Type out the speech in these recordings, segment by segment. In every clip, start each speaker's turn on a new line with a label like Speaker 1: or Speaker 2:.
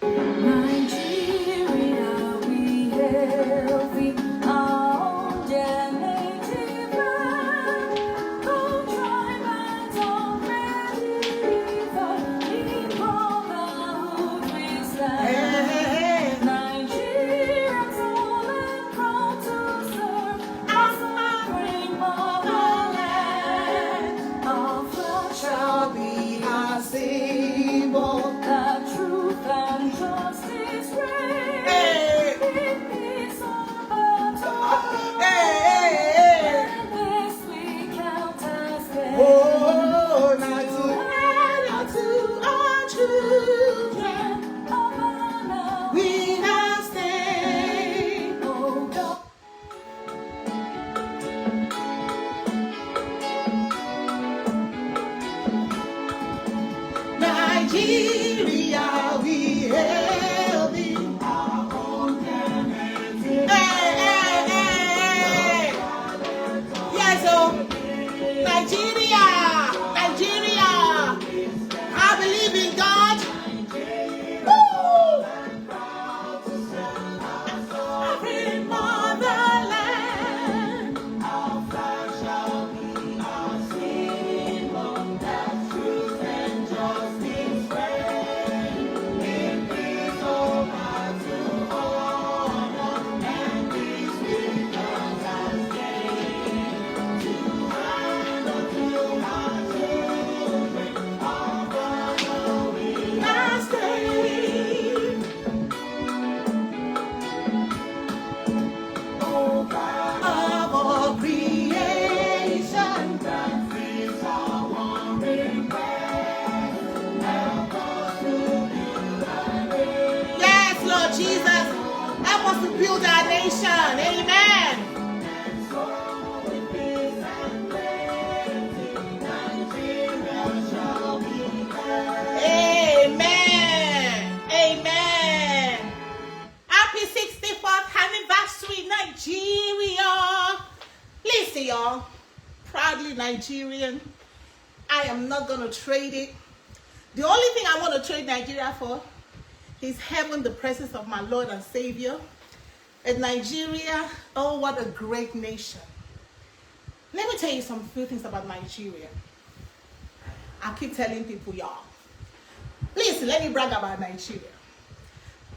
Speaker 1: Nigeria, we healthy, our native land. Don't try that already, in brotherhood we stand. Nigerians all and proud to serve our sovereign motherland. Our flag shall be our symbol, that truth and justice reign. In peace or battle, and this we count as gain.
Speaker 2: Oh,
Speaker 1: Not to our children, of honor
Speaker 2: we now stay.
Speaker 1: oh God.
Speaker 2: Nigeria, we hail thee. Hey. Yes, oh, Nigeria, Nigeria. I believe in God. Woo! Sovereign motherland. Now stay. Of all creation, yes, Lord Jesus, help us to build our nation. Amen. Amen. Amen. Happy 64th anniversary, Nigeria. Listen, y'all. Proudly Nigerian. I am not going to trade it. The only thing I want to trade Nigeria for is heaven, the presence of my Lord and Savior. And Nigeria, oh, what a great nation. Let me tell you some few things about Nigeria. I keep telling people, y'all. Listen, let me brag about Nigeria.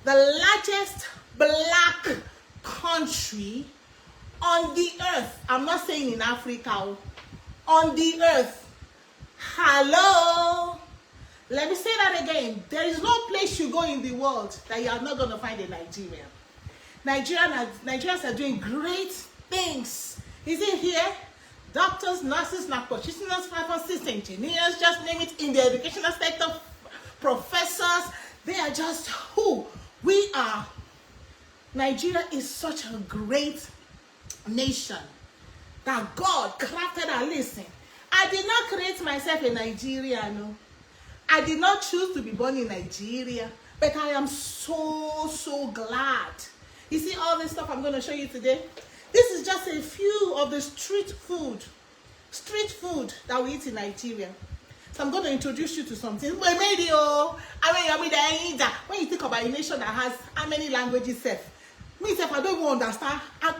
Speaker 2: The largest black country on the earth. I'm not saying in Africa, on the earth. Hello. Let me say that again. There is no place you go in the world that you are not going to find a Nigerian. Nigerians are doing great things. Is it here? Doctors, nurses, practitioners, pharmacists, engineers, just name it, in the educational sector, professors, they are just who we are. Nigeria is such a great nation that God crafted and listen. I did not create myself a Nigerian, no. I did not choose to be born in Nigeria, but I am so glad. You see all this stuff I'm going to show you today? This is just a few of the street food that we eat in Nigeria. So I'm going to introduce you to something. When you think about a nation that has how many languages, me self, I don't even understand. I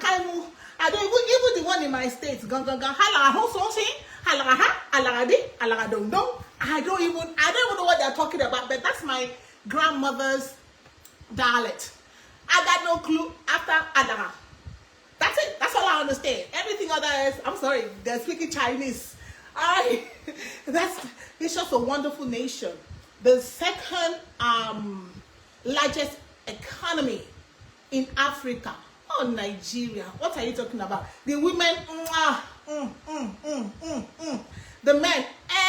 Speaker 2: don't even the one in my state. I don't even know what they're talking about, but that's my grandmother's dialect. I got no clue after Alara. That's it. That's all I understand. Everything other is, I'm sorry, they're speaking Chinese. It's just a wonderful nation. The second largest economy in Africa. Oh, Nigeria. What are you talking about? The women, the men,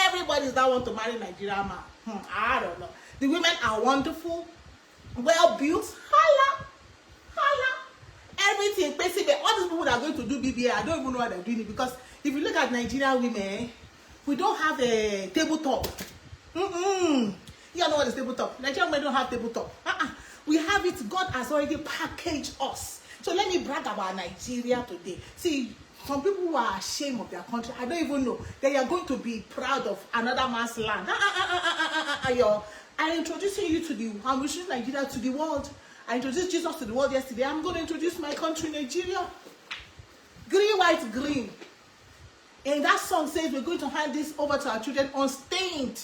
Speaker 2: everybody that want to marry Nigeria man. I don't know. The women are wonderful, well built. Holla. Everything, basically, all these people that are going to do BBA, I don't even know what they're doing it, because if you look at Nigerian women, we don't have a tabletop. You know what is tabletop? Nigerian women don't have tabletop. We have it. God has already packaged us. So let me brag about Nigeria today. See, some people who are ashamed of their country, I don't even know. They are going to be proud of another man's land. I'm introducing you to I'm introducing Nigeria to the world. I introduced Jesus to the world yesterday. I'm going to introduce my country, Nigeria. Green, white, green. And that song says we're going to hand this over to our children unstained.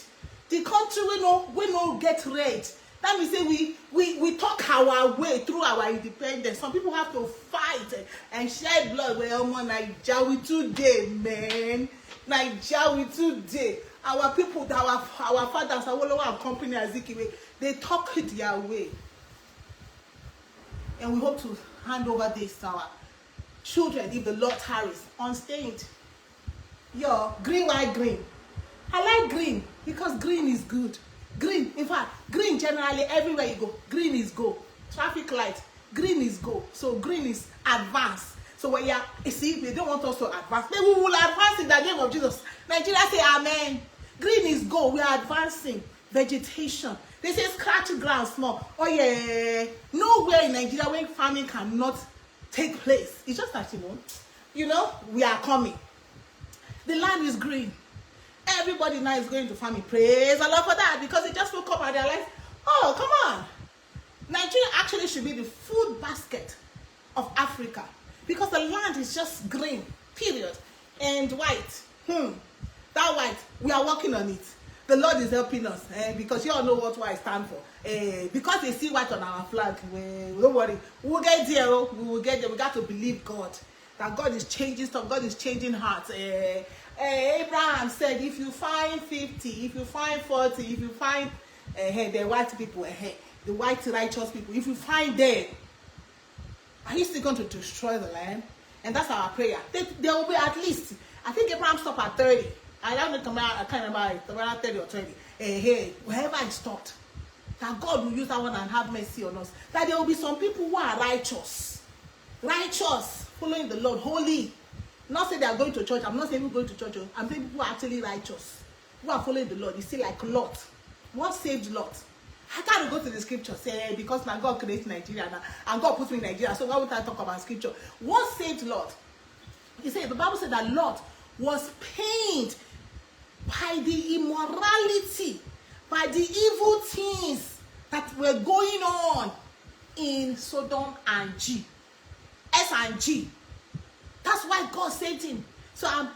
Speaker 2: The country we no get red. That means say we talk our way through our independence. Some people have to fight and shed blood. Well, Naija we today, man. Naija we today. Our people, our fathers, our company, Azikiwe, they talk it their way. And we hope to hand over this to our children if the Lord tarries, unstained. Yo, green, white, green. I like green because green is good. Green, in fact, green generally everywhere you go, green is go. Traffic light, green is go. So green is advance. So when you see, they don't want us to advance. Then we will advance in the name of Jesus. Nigeria say amen. Green is go. We are advancing. Vegetation. They say scratch ground small. Oh yeah. Nowhere in Nigeria where farming cannot take place. It's just that you know, we are coming. The land is green. Everybody now is going to farming. Praise the Lord for that, because they just woke up and realized, oh, come on. Nigeria actually should be the food basket of Africa, because the land is just green, period, and white. That white, we are working on it. The Lord is helping us, because you all know what white stand for. Because they see white on our flag, don't worry, we'll get there. We will get there. We got to believe God, that God is changing stuff. God is changing hearts. Abraham said, if you find 50, if you find 40, if you find the white people, the white righteous people, if you find them, are you still going to destroy the land? And that's our prayer. There will be at least, I think Abraham stopped at 30. I don't know, I can't remember, around 30 or 20. Wherever I stopped, that God will use that one and have mercy on us. That there will be some people who are righteous, following the Lord, holy. Not say they are going to church. I'm not saying we're going to church. I'm saying people are actually righteous, who are following the Lord. You see, like Lot. What saved Lot? I can't go to the scripture, say, because now God created Nigeria now, and God put me in Nigeria. So why would I talk about scripture? What saved Lot? He said, the Bible said that Lot was pained by the immorality, by the evil things that were going on in Sodom and G. S and G. That's why God saved him. So I'm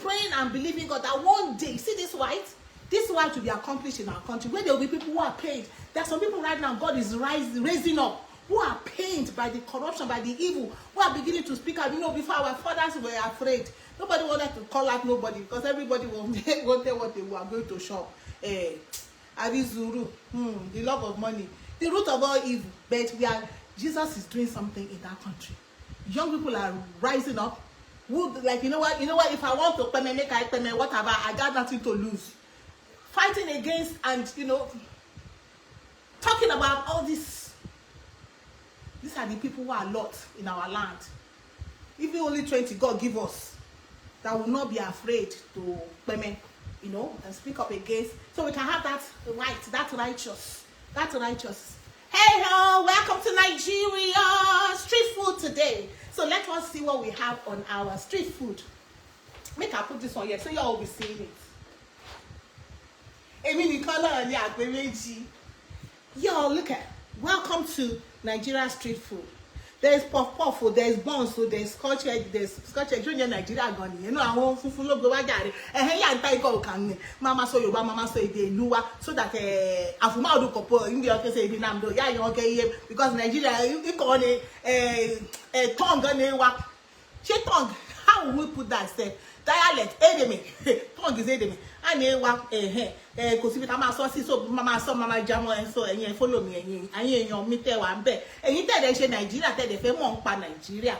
Speaker 2: praying and believing God that one day, see this white will be accomplished in our country, where there will be people who are pained. There are some people right now God is raising up, who are pained by the corruption, by the evil, who are beginning to speak out. You know, before our fathers were afraid. Nobody wanted to call out nobody, because everybody wanted what they were going to shop. Arizuru, the love of money, the root of all evil. But Jesus is doing something in that country. Young people are rising up. Like, you know what? If I want to pay, whatever, I got nothing to lose. Fighting against and talking about all this. These are the people who are a lot in our land. Even only 20 God give us, that will not be afraid to pay, and speak up against. So we can have that right, that righteous. Hey ho, welcome to Nigeria. Street food today. So let us see what we have on our street food. Make I put this on here so you all will be seeing it. Y'all look at. Welcome to Nigeria street food. There's puff puff, there's buns, there's scotch egg, Junior Nigeria gone. I want fufu logo wajare. Ya ntai ko kan. Mama so Yoruba, mama so Ede Luwa, so that afuma odu kopo in the okay say Namdo. Ya yon okay because Nigeria ikone tongue na wa. She tongue. How will we put that say? Dialect edeme. Tongue is edeme. Ane wa kò sí bí ta máa sọ sí, so mama jamu en so ẹ̀yin follow me ẹ̀yin èyàn mi tẹ́ wà ńbẹ̀ ẹ̀yin tẹ́ dẹ̀ ṣe Nigeria tẹ́ dẹ̀ fẹ́ mọ̀ npa Nigeria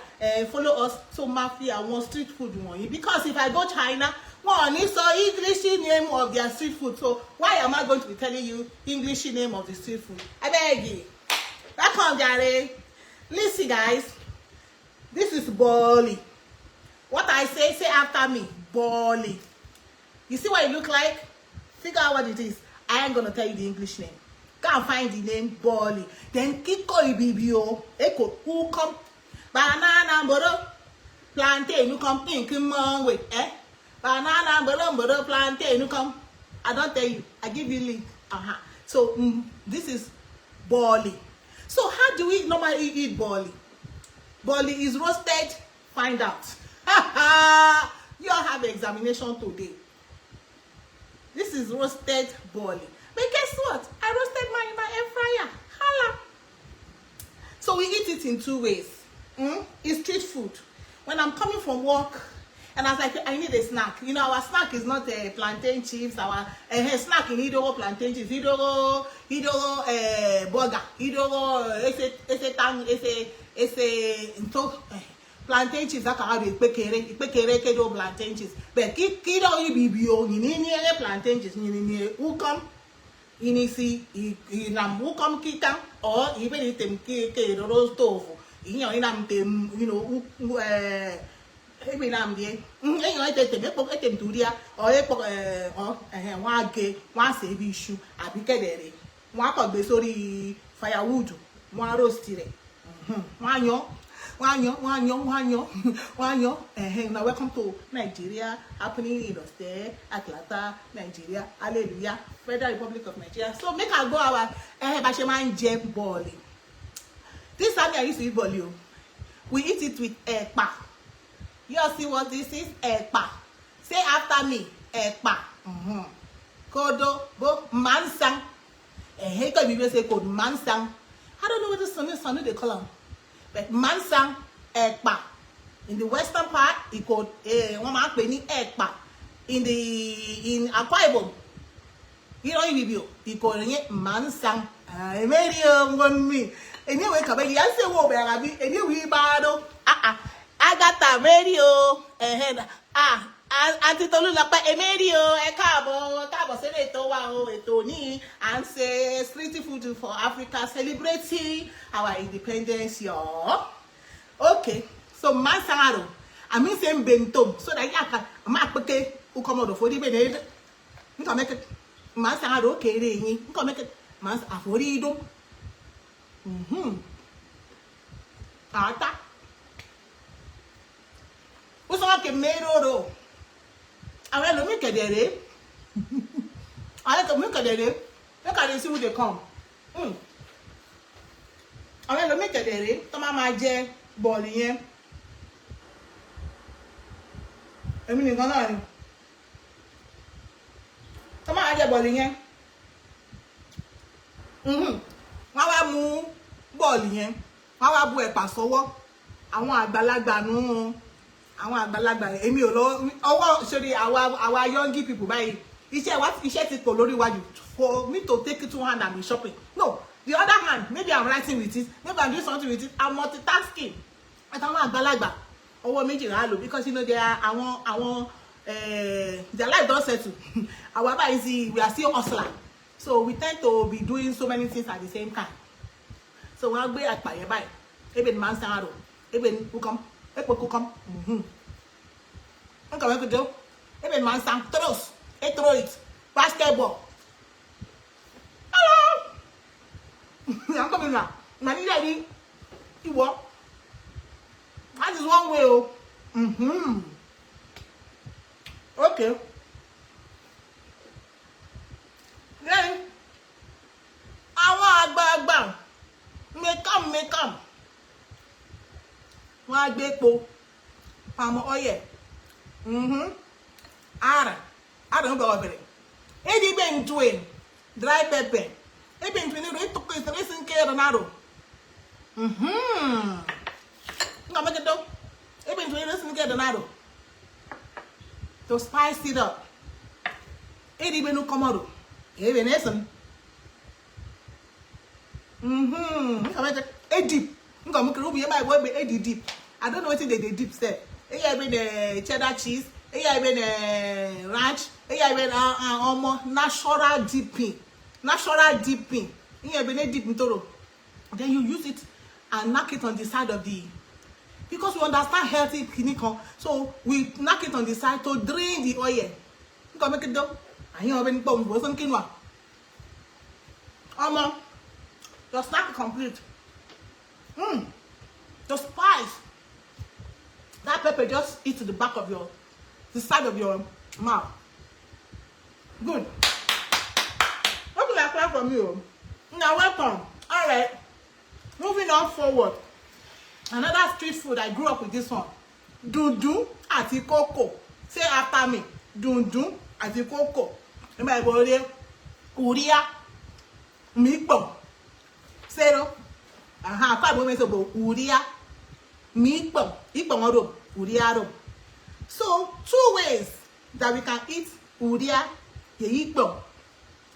Speaker 2: follow us so ma fi àwọn street food wọ̀nyí, because if I go China wọ́n ní sọ English name of their street food, so why am I going to be telling you English name of the street food? I beg you. Welcome jare. Listen guys, this is Boli. What I say after me. Boli. You see what it look like? Figure out what it is. I ain't gonna tell you the English name. Go and find the name Boli. Then Kiko Ibibio. Eko who come? Banana boro plantain who come in with Banana boro plantain who come. I don't tell you. I give you link. So this is boli. So how do we normally eat boli? Boli is roasted. Find out. You all have examination today. This is roasted boli. But guess what? I roasted mine in my air fryer. Holla. So we eat it in two ways. It's street food. When I'm coming from work and I was like, I need a snack. You know, our snack is not plantain chips. Our snack in Idogo plantain chips. Idogo burger. Idogo plantain chips. That can have ipekere kedo plantain chips. But kido ibibio ni plantain chips ni ukam. Inisi inam ukam kita or even item ke roast tofu. Inam tem ebe na mdie enyo etetem epo etem turia o epo won age won se bi isu abi kedere won akogbe sórí firewood won roast re won yan now welcome to Nigeria, happening in Oste, Atlanta, Nigeria. Hallelujah, Federal Republic of Nigeria. So make I go our ba se man je boli. This time I used to eat boli. We eat it with epa. You all see what this is? Epa. Say after me. Epa. Kodo bo mansang. Can you say called mansang? I don't know what the son they call them. But mansang epa. In the western part, it called epa. In Akwa Ibom, you know you call it mansang. I made you one me. Anyway, come back. You say wo be Arabi. Anyway, bado. Agatha radio Auntie Tolu Lapa Emedio Káàbọ̀ sere ètò wa o ètò ní and say street food for Africa celebrating our independence y'all. Okay, so mansangaro I mean say bento so that yaka ma peke ukomodo for the bene nka make mansangaro kere yin nka make mans afori do ata Uso ke meroro. Àwọn lo mi kedere. Àwọn to mi kedere. Make I see who they come. Àwọn lo mi kedere. To ma jẹ ball yẹn. Èmi nìkan náà ni. To ma jẹ ball yẹn. Wọ́n wá mú ball yẹn. Wọ́n wá bu ẹ̀pà sọ́wọ́. Àwọn àgbàlagbà nu àwọn àgbàlagbà èmi ò lọ ọwọ́ sórí our young people báyìí iṣẹ́ ti pọ̀ lórí wájú for me to take it to hand and be shopping. No, the other hand, maybe I'm writing with it, maybe I'm doing something with it, I'm multitasking. Àtàwọn àgbàlagbà ọwọ́ méjì rà lò because you know they are àwọn their life don settle. Our báyìí we are still hustler, so we tend to be doing so many things at the same time. So wọ́n á gbé àpàyẹ báyìí ebe ni máa ń sanwó ebe ni kúkọ́m. Epo kukom. Okay, we could do. Even man sang throws. It throw it. Basketball. Hello. I'm coming now. Nani daddy. You walk. That is one way. Okay. Then àwọn àgbààgbà make come. Wọ́n á gbé epo palm oil ara ń bọ̀ ọ̀bẹ̀rẹ̀ èdè ibẹ̀ ntú ẹ̀ dry pepper ebe ntú ní rẹ̀ tókò ìsẹ̀rẹ̀ sí nkẹ́ ẹ̀rọ náà rò nga mẹ́kẹ́dọ́ ebe ntú ní rẹ̀ sí nkẹ́ ẹ̀rọ náà rò to spice it up èdè ibẹ̀ nù kọ́mọ́rò ebe ní ẹ̀sìn nga mẹ́kẹ́ edip nga mẹ́kẹ́ rúbi yẹ́ báyìí wọ́n ebe edi dip. I don't know what they dip say. Eya even cheddar cheese, eya even ranch, eya even natural dipping. Eya even dip ntoro. Then you use it and knock it on the side of the, because we understand healthy clinical, so we knock it on the side to drain the oil. You can make it do. And you even put some quinoa. Your snack complete. The spice. That pepper just eats to the back of the side of your mouth. Good. What will I clap for from you. Now welcome. All right. Moving on forward. Another street food. I grew up with this one. Dundun àti kókò. Say after me. Dundun àti kókò. Remember I go there. Uria. Mikpo. Say no. Quite women say about uria. Mikpo. Ikpo ngoro. Uria ro. So 2 ways that we can eat uria. Ye ikpo.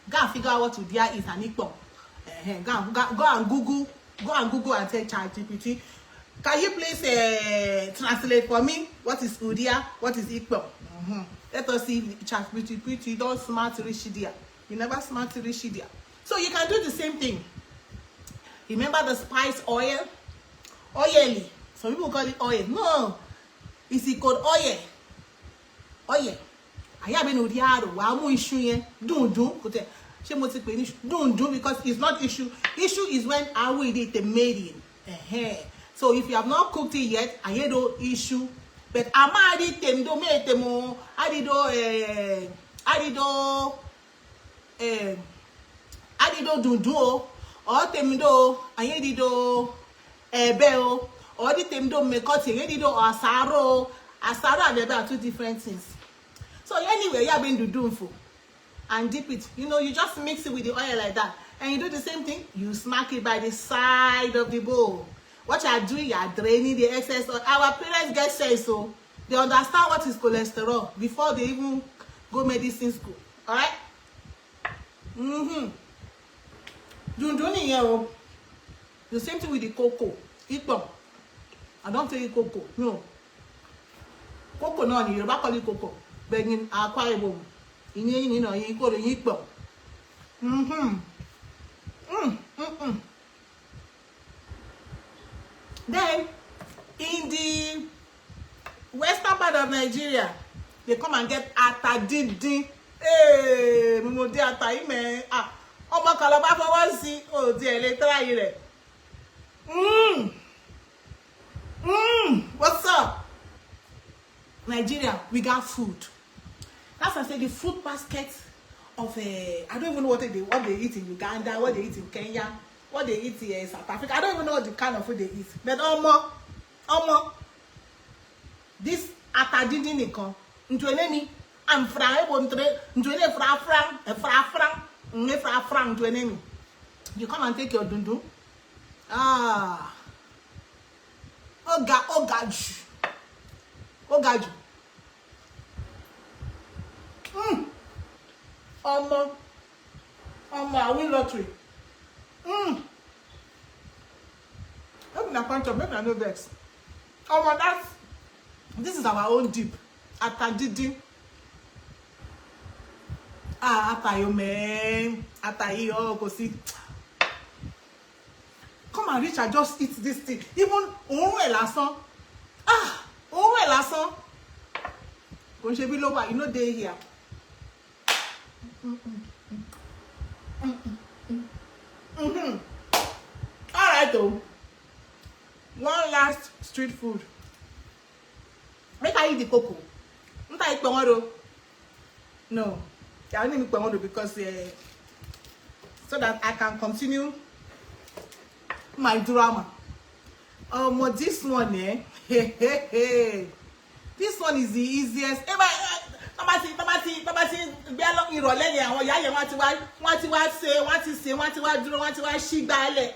Speaker 2: Go and figure out what uria is and ikpo. Go and Google. Go and Google and say ChatGPT. Can you please translate for me? What is uria? What is ikpo? Let us see if ChatGPT don't smart Rishidia. You never smart Rishidia. So you can do the same thing. Remember the spice oil? Oily. Some people call it oil. No. It's called oil. Oil. I have been uria. Wa mu issue yen. Dundun. Dundun because it's not issue. Issue is when I will eat the made in. So if you have not cooked it yet, I had no issue. But I did tendo me temo. I did dundu or temdo. I had do ebeo or the temdo me cut. I had do asaro. Asaro and ebe are 2 different things. So anyway, you have been doing for and dip it. You know, you just mix it with the oil like that, and you do the same thing. You smack it by the side of the bowl. What you are doing, you are draining the excess. Our parents get sense, so they understand what is cholesterol before they even go medicine school. All right? The same thing with the cocoa. Ikpo. I don't say cocoa. No. Cocoa no, you call it cocoa. But in Akwa Ibom, you know, you call it ikpo. Then, in the western part of Nigeria, they come and get ata dindin. Hey, mo di ata yi me. Ọmọ Calabar fọwọ́ sí, oh dear, le try it. What's up? Nigeria, we got food. That's why I say the food basket of I don't even know what they eat in Uganda, what they eat in Kenya, what they eat in South Africa. I don't even know what the kind of food they eat. But omo, this atadindi nìkan. Ntwene mi, am fra ebo ntwene fra ntwene mi. You come and take your dundu. Ogaju. Omo, I win lottery. Open a punch up, maybe I know vex. Omo, this is our own dip. Atadidi. Atayo man. Atayo go see. Come and reach and just eat this thing. Even onwe lasan. Onwe lasan. Go she be lower, you know they here. All right though. One last street food. Make I eat the cocoa. Don't I eat pomado? No, I only eat pomado because so that I can continue my drama. This one, this one is the easiest. Baba ti bí along ìrọ̀lẹ́ yẹn àwọn ìyá yẹn wọ́n ti wá ṣe wọ́n ti wá dúró wọ́n ti wá ṣí gbalẹ̀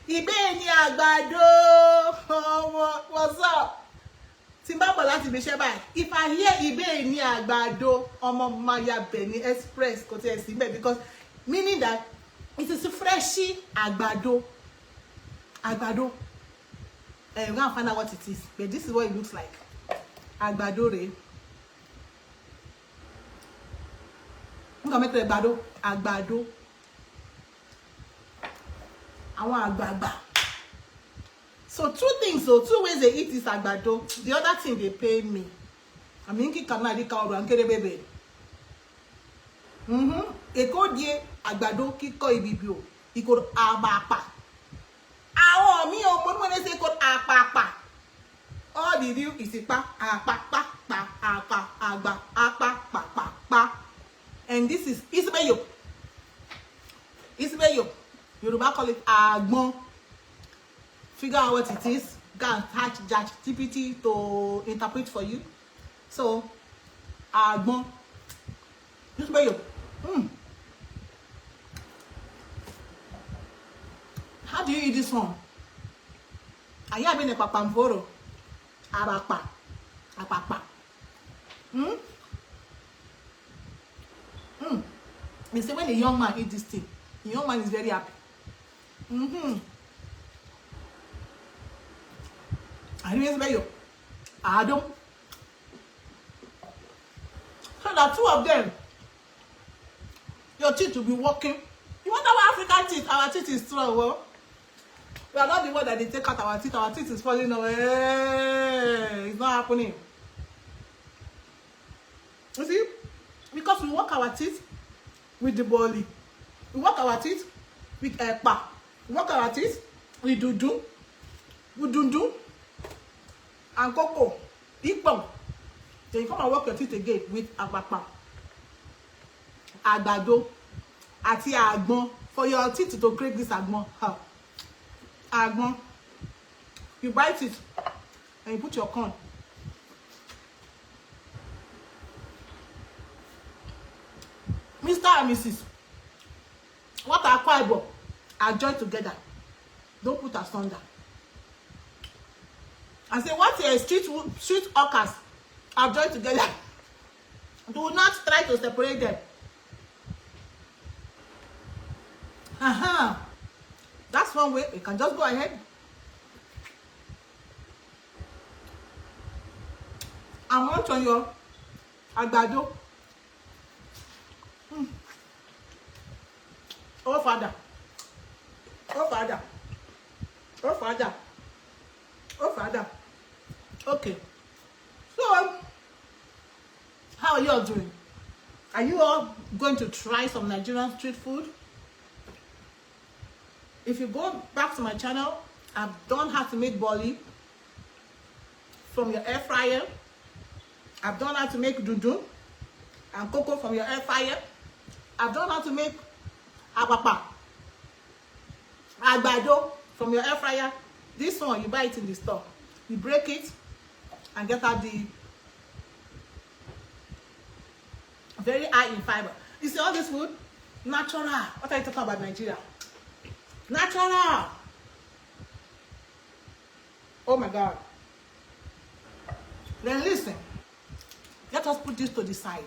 Speaker 2: ìbéè ní àgbàdo what's up tí n bá bọ̀ láti ibi iṣẹ́ báyìí if I hear ìbéè ní àgbàdo ọmọ maya Benin Express kò tí ẹ sí bẹ́ẹ̀ because meaning that it is freshy àgbàdo we're gonna find out what it is but this is what it looks like àgbàdo rèé. Àgbàdo àwọn àgbààgbà. So two ways they eat is àgbàdo. The other thing they pay me. I mean ki kana di ka oro ankere bebe. Eko die àgbàdo kiko ibibio. Iko abapa. Àwọn mi o mo ne say ko apapa. All the view is ipa apapa pa apa agba apa pa. And this is Ismayo. Isbeyo. Yoruba call it agbon. Figure out what it is. Go and touch ChatGPT to interpret for you. So, agbon. Isbeyo. How do you eat this one? Are you having a papamvoro? Abapa. Apapa. They say when a young man eat this thing, the young man is very happy. I remember you. Adam. So the two of them, your teeth will be working. You want our African teeth? Our teeth is strong. Well, we are not the one that they take out our teeth. Our teeth is falling away. It's not happening. You see? Because we work our teeth with the boli. We work our teeth with epa. We work our teeth with dudu, and cocoa. Ipong. Then you come and work your teeth again with apapa, agbado, ati agbon. For your teeth to create this agbon. Agbon. You bite it and you put your corn. Mr. and Mrs. What are Kwaibo are joined together. Don't put asunder. I say what a street hawkers are joined together. Do not try to separate them. That's one way. You can just go ahead. I want on your agbado. Oh Father. Oh Father. Oh Father. Oh Father. Okay. So, how are you all doing? Are you all going to try some Nigerian street food? If you go back to my channel, I've done how to make boli from your air fryer. I've done how to make dudu and cocoa from your air fryer. I've done how to make apapa, agbado from your air fryer. This one, you buy it in the store. You break it and get out the very high in fiber. You see all this food? Natural. What are you talking about Nigeria? Natural. Oh my God. Then listen. Let us put this to the side.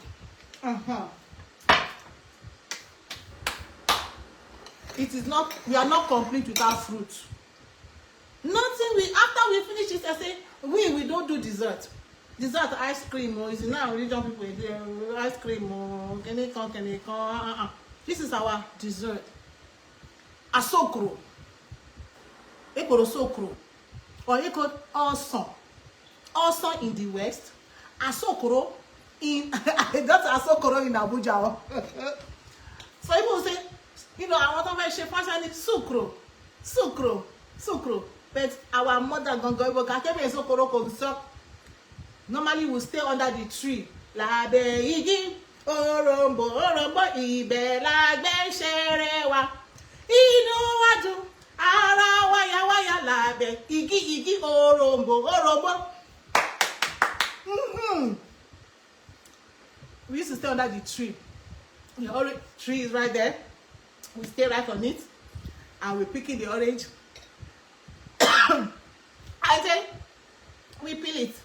Speaker 2: It is not, we are not complete without fruit. Nothing, after we finish it, I say, we don't do dessert. Dessert, ice cream, or is now religion people, ice cream, or can they come. This is our dessert. Asokro. Ekoro sokro. Or ekoro awesome. Awesome in the West. Asokro in, that's Asokro in Abuja. So people say, you know, I want to make sure fashion is sucro. But our mother normally will stay under the tree. La be igi orombo ibe la gbe serewa inu waju ara waya la be igi orombo. We used to stay under the tree. The orange tree is right there. We stay right on it and we picking the orange. And then we peel it.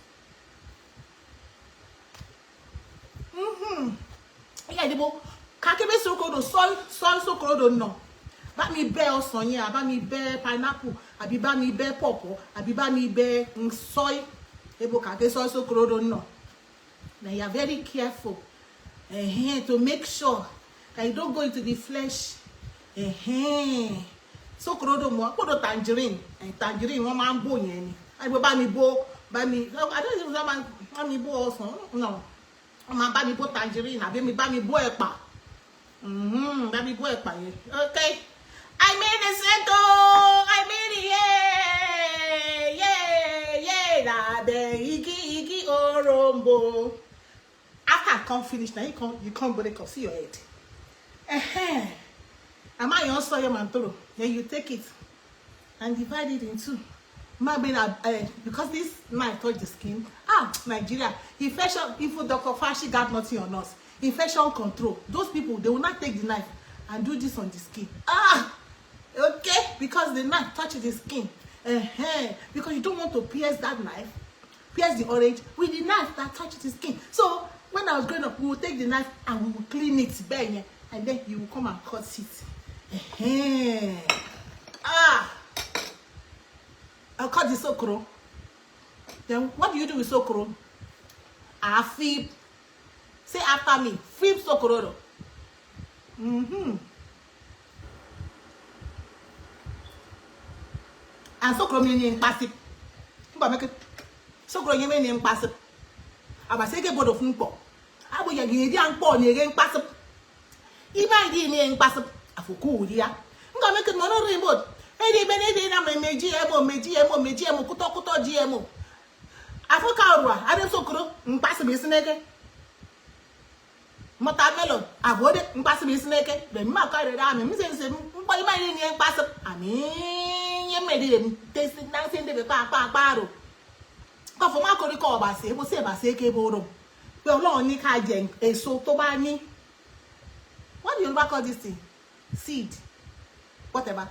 Speaker 2: Yeah, the book. Kakebe sokoro soy sokoro no. Ba mi be osan yen, ba mi be pineapple, abi ba mi be pawpaw, abi ba mi be soy. Ebo kake soy sokoro no. Now you are very careful to make sure that you don't go into the flesh. Sokoro mo put tangerine and tangerine one man bo yen ni. I go ba mi bo I don't even know ba mi bo osan. No. Ma ba mi bo tangerine abi mi ba mi bo epa. Ba mi bo epa yen. Okay. I made a settle. I made it. Yeah. La be igi orombo. After I come finish now, you come break up. See your head. Am I your soy man throw? Then you take it and divide it in two. Maybe because this knife touch the skin. Nigeria, infection. If Dr. Fashi got nothing on us, infection control. Those people, they will not take the knife and do this on the skin. Okay, because the knife touches the skin. Because you don't want to pierce that knife, pierce the orange with the knife that touches the skin. So when I was growing up, we would take the knife and we would clean it, and then you will come and cut it. I'll cut the sokoro. Then what do you do with sokoro? I flip. Say after me. Flip sokoro. And sokoro meaning passive. Sokoro meaning passive. Aba say get bodo funpo. Abo ya gidi anpo ni ege passive. Iba di ni passive. Afuku dia. Nga make mono remote. Edi benedi na meji emo kuto GMO. Afoka orwa ade sokoro mpasi be sineke. Motamelo avode mpasi be sineke. Be ma ka re da me nse mpo ima ni mpasi. Ami ye medi dem test na se de be pa ro. Ko fo ma ko ri ko ba se ke bo ro. Pe Olorun ni ka je eso to ba ni. What do you call this thing? Seed. Whatever.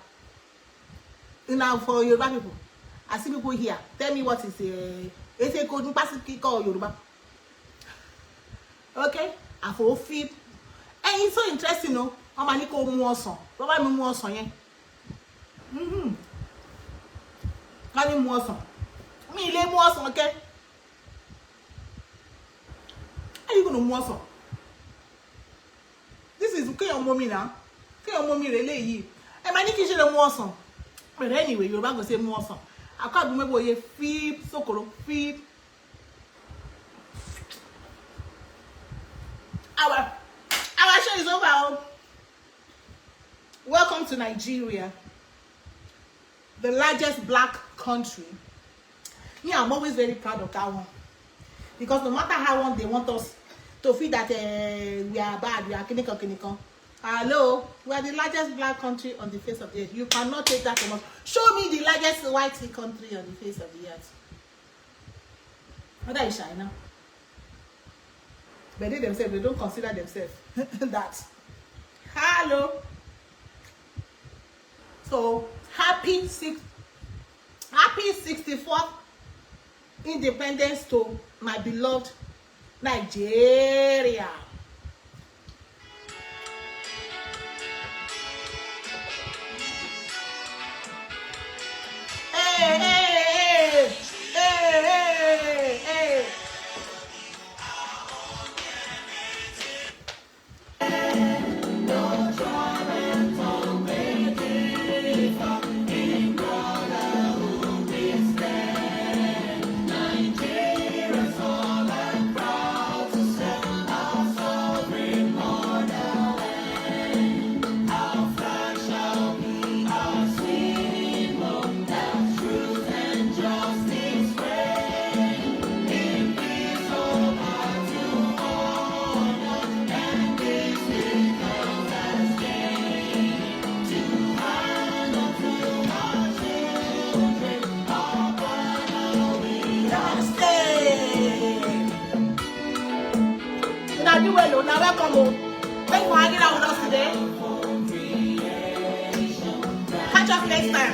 Speaker 2: Now for Yoruba people, I see people here. Tell me what is a code call Yoruba. Okay, I for feed. And it's so interesting, no? I'm a nico more song. Provide me more song, yeah. Got me more song. Me lay more song, okay? Are you gonna more song? This is okay on mommy now. Okay on mommy relay. And my nicky should have more song. But anyway, you're about to say more song. I can't remember you feed sokoro feed. Our show is over. Welcome to Nigeria, the largest black country. Me, I'm always very proud of that one, because no matter how long they want us to feel that we are bad, we are clinical. Hello, we are the largest black country on the face of the earth. You cannot take that from us. Show me the largest white country on the face of the earth. Whether it's China. But they themselves, they don't consider themselves that. Hello. So, happy 64th independence to my beloved Nigeria. Now welcome. Thanks for hanging out with us today. Catch us next time.